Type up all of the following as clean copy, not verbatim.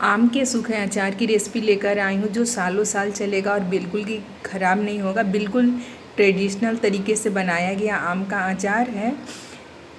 आम के सूखे अचार की रेसिपी लेकर आई हूँ जो सालों साल चलेगा और बिल्कुल भी ख़राब नहीं होगा। बिल्कुल ट्रेडिशनल तरीके से बनाया गया आम का अचार है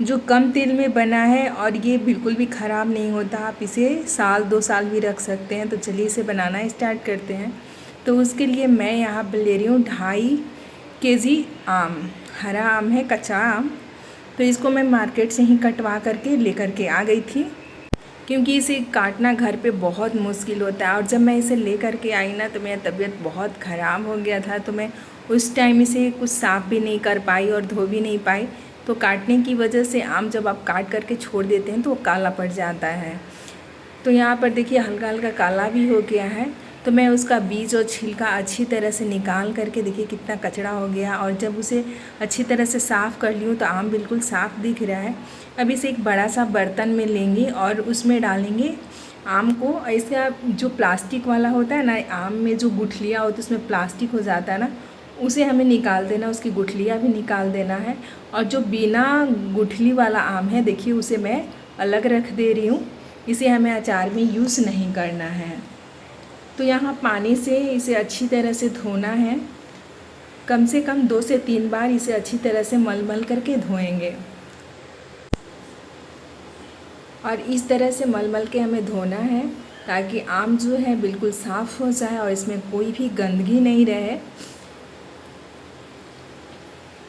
जो कम तेल में बना है और ये बिल्कुल भी ख़राब नहीं होता। आप इसे साल 2 साल भी रख सकते हैं। तो चलिए इसे बनाना स्टार्ट करते हैं। तो उसके लिए मैं यहाँ पर ले रही हूँ 2.5 kg आम। हरा आम है, कच्चा आम। तो इसको मैं मार्केट से ही कटवा करके लेकर के आ गई थी क्योंकि इसे काटना घर पे बहुत मुश्किल होता है। और जब मैं इसे ले कर के आई ना तो मेरा तबीयत बहुत ख़राब हो गया था। तो मैं उस टाइम इसे कुछ साफ़ भी नहीं कर पाई और धो भी नहीं पाई। तो काटने की वजह से आम जब आप काट करके छोड़ देते हैं तो वो काला पड़ जाता है। तो यहाँ पर देखिए हल्का हल्का काला भी हो गया है। तो मैं उसका बीज और छिलका अच्छी तरह से निकाल करके देखिए कितना कचरा हो गया। और जब उसे अच्छी तरह से साफ़ कर ली हूँ तो आम बिल्कुल साफ़ दिख रहा है। अब इसे एक बड़ा सा बर्तन में लेंगे और उसमें डालेंगे आम को। ऐसा जो प्लास्टिक वाला होता है ना, आम में जो गुठलियाँ होती है उसमें प्लास्टिक हो जाता है ना, उसे हमें निकाल देना, उसकी गुठलियाँ भी निकाल देना है। और जो बिना गुठली वाला आम है देखिए उसे मैं अलग रख दे रही हूँ। इसे हमें अचार में यूज़ नहीं करना है। तो यहाँ पानी से इसे अच्छी तरह से धोना है। कम से कम 2 से 3 बार इसे अच्छी तरह से मल करके धोएंगे। और इस तरह से मल के हमें धोना है ताकि आम जो है बिल्कुल साफ़ हो जाए और इसमें कोई भी गंदगी नहीं रहे।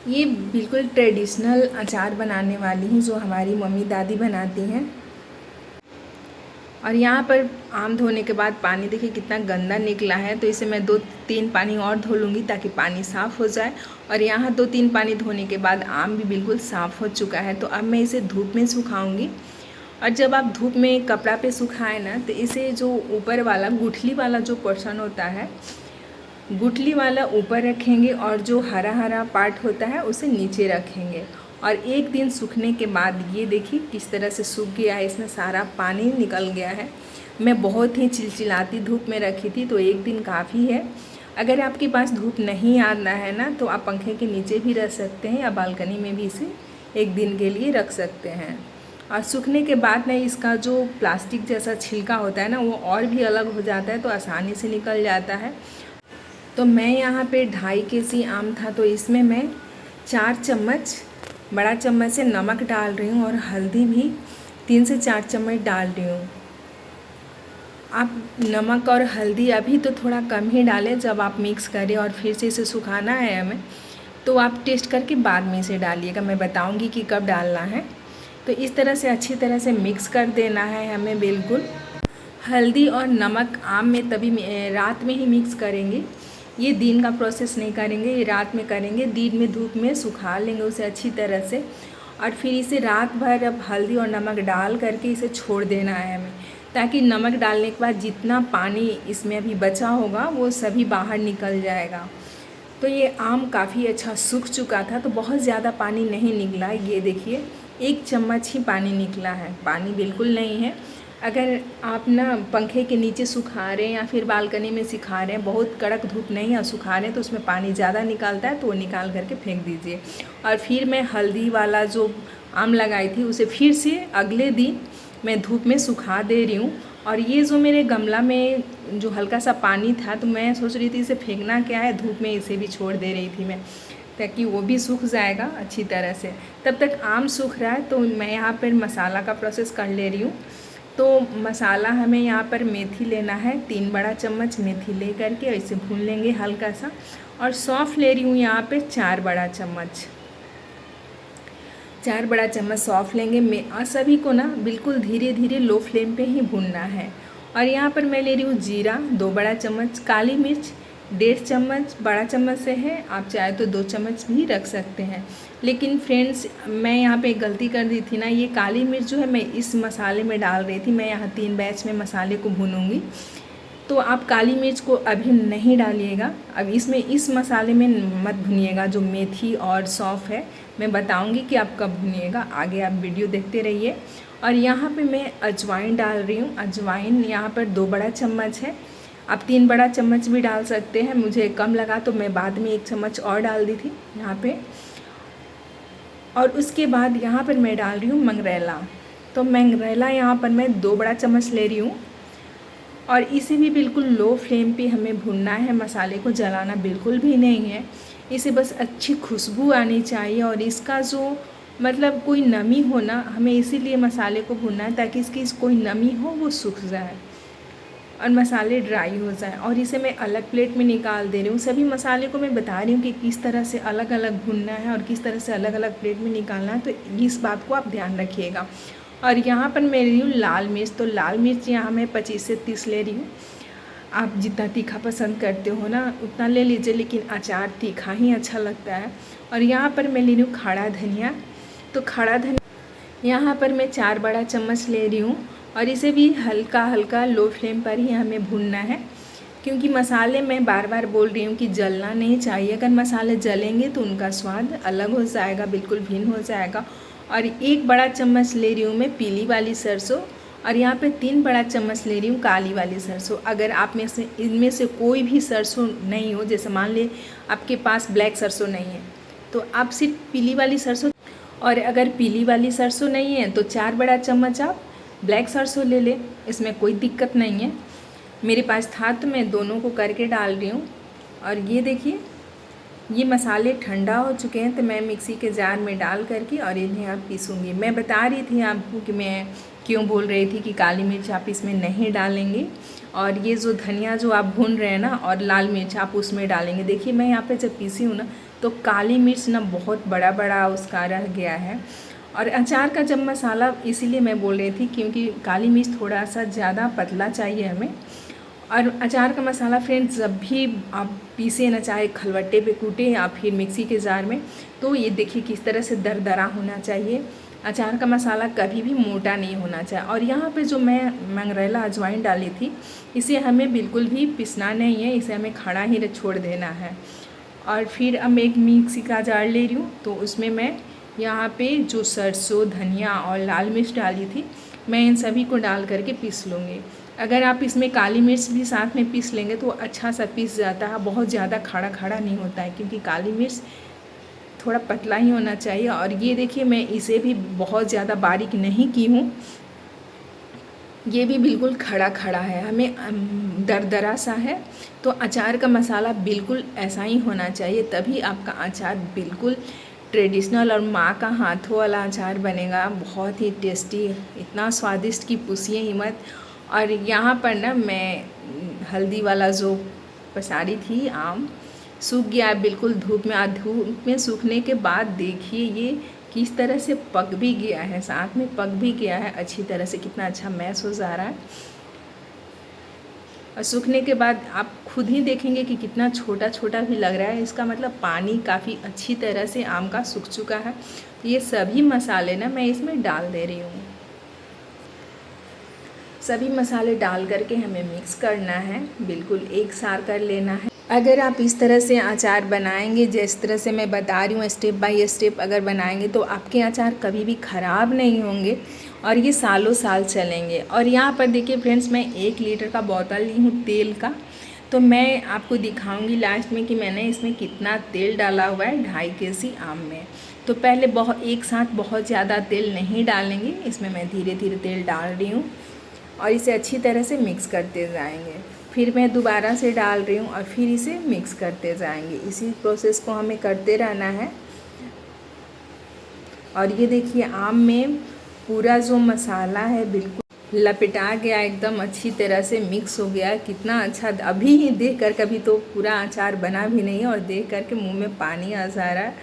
ये बिल्कुल ट्रेडिशनल अचार बनाने वाली हूँ जो हमारी मम्मी दादी बनाती हैं। और यहाँ पर आम धोने के बाद पानी देखिए कितना गंदा निकला है। तो इसे मैं 2-3 पानी और धो लूँगी ताकि पानी साफ़ हो जाए। और यहाँ 2-3 पानी धोने के बाद आम भी बिल्कुल साफ़ हो चुका है। तो अब मैं इसे धूप में सुखाऊंगी। और जब आप धूप में कपड़ा पे सुखाएं ना तो इसे जो ऊपर वाला गुठली वाला जो पोर्शन होता है, गुठली वाला ऊपर रखेंगे और जो हरा हरा पार्ट होता है उसे नीचे रखेंगे। और 1 दिन सूखने के बाद ये देखिए किस तरह से सूख गया है, इसमें सारा पानी निकल गया है। मैं बहुत ही चिलचिलाती धूप में रखी थी तो 1 दिन काफ़ी है। अगर आपके पास धूप नहीं आना है ना तो आप पंखे के नीचे भी रख सकते हैं या बालकनी में भी इसे 1 दिन के लिए रख सकते हैं। और सूखने के बाद ना इसका जो प्लास्टिक जैसा छिलका होता है ना वो और भी अलग हो जाता है तो आसानी से निकल जाता है। तो मैं यहाँ पे 2.5 kg आम था तो इसमें मैं 4 चम्मच बड़ा चम्मच से नमक डाल रही हूँ और हल्दी भी 3 से 4 चम्मच डाल रही हूँ। आप नमक और हल्दी अभी तो थोड़ा कम ही डालें, जब आप मिक्स करें और फिर से इसे सुखाना है हमें तो आप टेस्ट करके बाद में इसे डालिएगा। मैं बताऊँगी कि कब डालना है। तो इस तरह से अच्छी तरह से मिक्स कर देना है हमें। बिल्कुल हल्दी और नमक आम में तभी रात में ही मिक्स करेंगे। ये दिन का प्रोसेस नहीं करेंगे, ये रात में करेंगे। दिन में धूप में सुखा लेंगे उसे अच्छी तरह से। और फिर इसे रात भर अब हल्दी और नमक डाल करके इसे छोड़ देना है हमें, ताकि नमक डालने के बाद जितना पानी इसमें अभी बचा होगा वो सभी बाहर निकल जाएगा। तो ये आम काफ़ी अच्छा सूख चुका था तो बहुत ज़्यादा पानी नहीं निकला। ये देखिए 1 चम्मच ही पानी निकला है, पानी बिल्कुल नहीं है। अगर आप ना पंखे के नीचे सुखा रहे हैं या फिर बालकनी में सुखा रहे हैं, बहुत कड़क धूप नहीं है, सुखा रहे हैं तो उसमें पानी ज़्यादा निकलता है तो वो निकाल करके फेंक दीजिए। और फिर मैं हल्दी वाला जो आम लगाई थी उसे फिर से अगले दिन मैं धूप में सुखा दे रही हूँ। और ये जो मेरे गमला में जो हल्का सा पानी था तो मैं सोच रही थी इसे फेंकना क्या है, धूप में इसे भी छोड़ दे रही थी मैं ताकि वो भी सूख जाएगा अच्छी तरह से। तब तक आम सूख रहा है तो मैं यहाँ पर मसाला का प्रोसेस कर ले रही हूँ। तो मसाला हमें यहाँ पर मेथी लेना है, 3 बड़ा चम्मच मेथी ले करके इसे भून लेंगे हल्का सा। और सौंफ ले रही हूँ यहाँ पे 4 बड़ा चम्मच, 4 बड़ा चम्मच सौंफ लेंगे। और सभी को ना बिल्कुल धीरे धीरे लो फ्लेम पे ही भूनना है। और यहाँ पर मैं ले रही हूँ जीरा 2 बड़ा चम्मच, काली मिर्च 1.5 चम्मच, बड़ा चम्मच से है, आप चाहे तो 2 चम्मच भी रख सकते हैं। लेकिन फ्रेंड्स मैं यहाँ पे एक गलती कर दी थी ना, ये काली मिर्च जो है मैं इस मसाले में डाल रही थी। मैं यहाँ 3 बैच में मसाले को भूनूंगी तो आप काली मिर्च को अभी नहीं डालिएगा। अब इसमें इस मसाले में मत भुनिएगा जो मेथी और सौंफ है। मैं बताऊंगी कि आप कब भुनिएगा, आगे आप वीडियो देखते रहिए। और यहाँ पे मैं अजवाइन डाल रही हूँ। अजवाइन यहाँ पर 2 बड़ा चम्मच है, आप 3 बड़ा चम्मच भी डाल सकते हैं। मुझे कम लगा तो मैं बाद में 1 चम्मच और डाल दी थी यहाँ पे। और उसके बाद यहाँ पर मैं डाल रही हूँ मंगरेला। तो मंगरेला यहाँ पर मैं 2 बड़ा चम्मच ले रही हूँ। और इसे भी बिल्कुल लो फ्लेम पे हमें भुनना है, मसाले को जलाना बिल्कुल भी नहीं है। इसे बस अच्छी खुशबू आनी चाहिए और इसका जो मतलब कोई नमी हो ना, हमें इसीलिए मसाले को भुनना है ताकि इसकी कोई नमी हो वो सूख जाए और मसाले ड्राई हो जाए। और इसे मैं अलग प्लेट में निकाल दे रही हूँ। सभी मसाले को मैं बता रही हूँ कि किस तरह से अलग अलग भुनना है और किस तरह से अलग अलग प्लेट में निकालना है, तो इस बात को आप ध्यान रखिएगा। और यहाँ पर मैं ले रही हूँ लाल मिर्च, तो लाल मिर्च यहाँ मैं 25 से 30 ले रही हूँ। आप जितना तीखा पसंद करते हो ना उतना ले लीजिए, लेकिन अचार तीखा ही अच्छा लगता है। और यहाँ पर मैं ले रही हूँ खड़ा धनिया, तो खड़ा धनिया यहाँ पर मैं 4 बड़ा चम्मच ले रही हूँ और इसे भी हल्का हल्का लो फ्लेम पर ही हमें भूनना है, क्योंकि मसाले मैं बार बार बोल रही हूँ कि जलना नहीं चाहिए। अगर मसाले जलेंगे तो उनका स्वाद अलग हो जाएगा, बिल्कुल भिन्न हो जाएगा। और 1 बड़ा चम्मच ले रही हूँ मैं पीली वाली सरसों और यहाँ पे 3 बड़ा चम्मच ले रही हूँ काली वाली सरसों। अगर आप में से इनमें से कोई भी सरसों नहीं हो, जैसे मान ले आपके पास ब्लैक सरसों नहीं है तो आप सिर्फ पीली वाली सरसों, और अगर पीली वाली सरसों नहीं है तो 4 बड़ा चम्मच आप ब्लैक सरसों ले लें, इसमें कोई दिक्कत नहीं है। मेरे पास था तो मैं दोनों को करके डाल रही हूँ। और ये देखिए ये मसाले ठंडा हो चुके हैं, तो मैं मिक्सी के जार में डाल करके और इन्हें अब पीसूँगी। मैं बता रही थी आपको कि मैं क्यों बोल रही थी कि काली मिर्च आप इसमें नहीं डालेंगे, और ये जो धनिया जो आप भून रहे हैं ना और लाल मिर्च आप उसमें डालेंगे। देखिए मैं यहाँ पे जब पीसी हूँ ना तो काली मिर्च ना बहुत बड़ा बड़ा उसका रह गया है। और अचार का जब मसाला इसीलिए मैं बोल रही थी क्योंकि काली मिर्च थोड़ा सा ज़्यादा पतला चाहिए हमें। और अचार का मसाला फ्रेंड्स जब भी आप पीसे ना, चाहे खलवट्टे पे कूटे या फिर मिक्सी के जार में, तो ये देखिए किस तरह से दरदरा होना चाहिए। अचार का मसाला कभी भी मोटा नहीं होना चाहिए। और यहाँ पे जो मैं मंगरेला अजवाइन डाली थी इसे हमें बिल्कुल भी पिसना नहीं है, इसे हमें खड़ा ही छोड़ देना है। और फिर अब एक मिक्सी का जार ले रही हूँ, तो उसमें मैं यहाँ पे जो सरसों धनिया और लाल मिर्च डाली थी मैं इन सभी को डाल करके पीस लूँगी। अगर आप इसमें काली मिर्च भी साथ में पीस लेंगे तो अच्छा सा पीस जाता है, बहुत ज़्यादा खड़ा खड़ा नहीं होता है, क्योंकि काली मिर्च थोड़ा पतला ही होना चाहिए। और ये देखिए मैं इसे भी बहुत ज़्यादा बारीक नहीं की हूँ, ये भी बिल्कुल खड़ा खड़ा है, हमें दरदरा सा है। तो अचार का मसाला बिल्कुल ऐसा ही होना चाहिए, तभी आपका अचार बिल्कुल ट्रेडिशनल और माँ का हाथों वाला अचार बनेगा, बहुत ही टेस्टी, इतना स्वादिष्ट कि पूछिए ही मत। और यहाँ पर ना मैं हल्दी वाला जो पसारी थी आम सूख गया है बिल्कुल धूप में। धूप में सूखने के बाद देखिए ये किस तरह से पक भी गया है, साथ में पक भी गया है अच्छी तरह से, कितना अच्छा मैश हो जा रहा है। और सूखने के बाद आप खुद ही देखेंगे कि कितना छोटा छोटा भी लग रहा है, इसका मतलब पानी काफ़ी अच्छी तरह से आम का सूख चुका है। ये सभी मसाले ना मैं इसमें डाल दे रही हूँ। सभी मसाले डाल करके हमें मिक्स करना है, बिल्कुल एक सार कर लेना है। अगर आप इस तरह से अचार बनाएंगे जिस तरह से मैं बता रही हूँ स्टेप बाय स्टेप अगर बनाएंगे तो आपके अचार कभी भी ख़राब नहीं होंगे और ये सालों साल चलेंगे। और यहाँ पर देखिए फ्रेंड्स मैं 1 लीटर का बोतल ली हूँ तेल का, तो मैं आपको दिखाऊंगी लास्ट में कि मैंने इसमें कितना तेल डाला हुआ है 2.5 केजी आम में। तो पहले एक साथ बहुत ज़्यादा तेल नहीं डालेंगे, इसमें मैं धीरे धीरे तेल डाल रही हूँ और इसे अच्छी तरह से मिक्स करते जाएंगे। फिर मैं दोबारा से डाल रही हूँ और फिर इसे मिक्स करते जाएंगे। इसी प्रोसेस को हमें करते रहना है। और ये देखिए आम में पूरा जो मसाला है बिल्कुल लपेटा गया, एकदम अच्छी तरह से मिक्स हो गया, कितना अच्छा। अभी ही देख कर, कभी तो पूरा अचार बना भी नहीं है और देख कर के मुँह में पानी आ जा रहा है,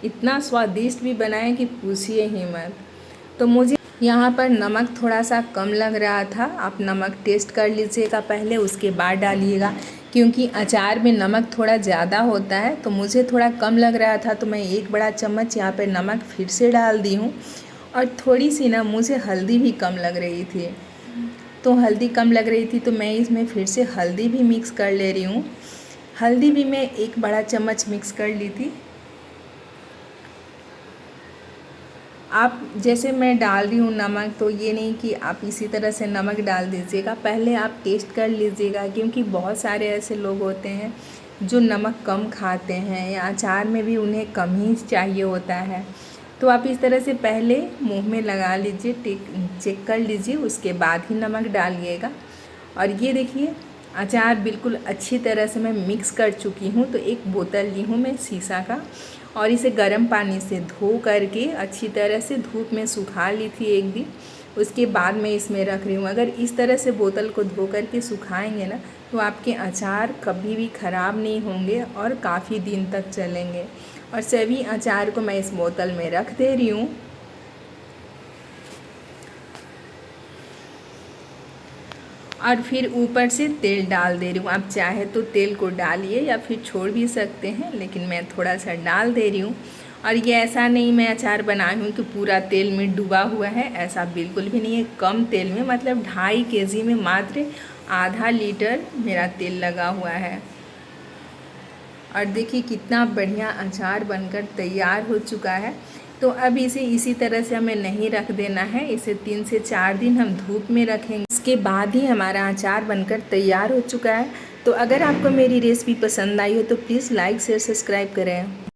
इतना स्वादिष्ट भी बना है कि पूछिए ही मत। तो मुझे यहाँ पर नमक थोड़ा सा कम लग रहा था, आप नमक टेस्ट कर लीजिएगा पहले, उसके बाद डालिएगा, क्योंकि अचार में नमक थोड़ा ज़्यादा होता है। तो मुझे थोड़ा कम लग रहा था तो मैं 1 बड़ा चम्मच यहाँ पर नमक फिर से डाल दी हूँ। और थोड़ी सी ना मुझे हल्दी भी कम लग रही थी, तो हल्दी कम लग रही थी तो मैं इसमें फिर से हल्दी भी मिक्स कर ले रही हूँ। हल्दी भी मैं 1 बड़ा चम्मच मिक्स कर ली थी। आप जैसे मैं डाल रही हूँ नमक, तो ये नहीं कि आप इसी तरह से नमक डाल दीजिएगा, पहले आप टेस्ट कर लीजिएगा, क्योंकि बहुत सारे ऐसे लोग होते हैं जो नमक कम खाते हैं या अचार में भी उन्हें कम ही चाहिए होता है। तो आप इस तरह से पहले मुंह में लगा लीजिए, चेक कर लीजिए, उसके बाद ही नमक डालिएगा। और ये देखिए अचार बिल्कुल अच्छी तरह से मैं मिक्स कर चुकी हूँ। तो एक बोतल ली हूँ मैं शीशा का और इसे गर्म पानी से धो करके अच्छी तरह से धूप में सुखा ली थी एक दिन। उसके बाद मैं इसमें रख रही हूँ। अगर इस तरह से बोतल को धो करके सुखाएंगे ना तो आपके अचार कभी भी ख़राब नहीं होंगे और काफ़ी दिन तक चलेंगे। और सभी अचार को मैं इस बोतल में रख दे रही हूँ। और फिर ऊपर से तेल डाल दे रही हूँ। आप चाहे तो तेल को डालिए या फिर छोड़ भी सकते हैं, लेकिन मैं थोड़ा सा डाल दे रही हूँ। और ये ऐसा नहीं मैं अचार बनाई हूँ कि पूरा तेल में डूबा हुआ है, ऐसा बिल्कुल भी नहीं है। कम तेल में, मतलब 2.5 kg में मात्र आधा लीटर मेरा तेल लगा हुआ है। और देखिए कितना बढ़िया अचार बनकर तैयार हो चुका है। तो अब इसे इसी तरह से हमें नहीं रख देना है, इसे 3 से 4 दिन हम धूप में रखेंगे। इसके बाद ही हमारा अचार बनकर तैयार हो चुका है। तो अगर आपको मेरी रेसिपी पसंद आई हो तो प्लीज़ लाइक शेयर सब्सक्राइब करें।